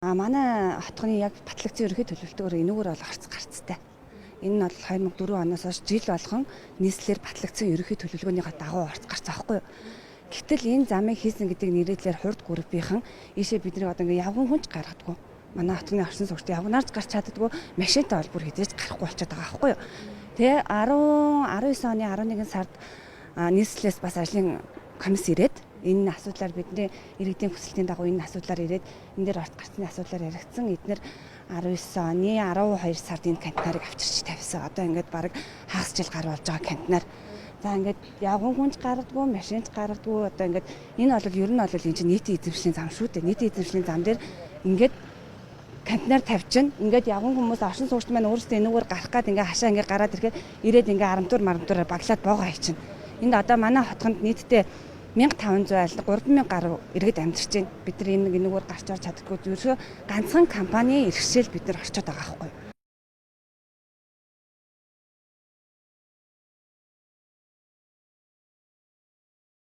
Манай хотгоны яг батлагдсан ерөнхий төлөвлөлтөөр энэгээр бол гарцтай. Энэ нь бол 2004 оноос хойш жил болгон нийслэлээр батлагдсан ерөнхий төлөвлөгөөнийхөө дагуу гарц аахгүй юу. Гэтэл энэ замыг хийсэн гэдэг нэрээр хурд группийнхан ийшээ бидний одоо ингээ явган хүнч гаргадаггүй. Манай хотгоны орчин суугчид явганаарч гарч чаддаггүй, машинтай бол бүр хэзээж гарахгүй болчиход байгаа аахгүй юу. Тэгээ 19 оны 11 сард нийслэлээс бас ажлын комисс ирээд энэ асуудлаар бидний иргэдийн хүсэлтийн дагуу энэ асуудлаар ирээд энэ дээр орт гарцны асуудлаар яригдсан. Эдгээр 19 оны 12 сард энэ контейнерыг авчирч тавьсан. Одоо ингээд баг хагас жил гар болж байгаа контейнер. За ингээд явган хүнч гаргадгүй, машинч гаргадгүй. Одоо ингээд энэ бол ер нь бол энэ чинь нийтийн эзэмшлийн зам шүү дээ. Нийтийн эзэмшлийн зам дээр ингээд контейнер тавьчихна. Ингээд явган хүмүүс оршин суугчид маань өөрсдөө энэгээр гарах гад ингээд хашаа ингээд гараад ирэхэд ирээд ингээд арамтуур баглаад боогоо хайчихна. Энд одоо манай хотгонд нийтдээ 1500 айл 3000 гаруй иргэд амьдарч байна. Бид нар энэгээр гарч орж чаддаггүй. Зөвхөн ганцхан компани иргэшэл бид нар орчод байгаа байхгүй юу.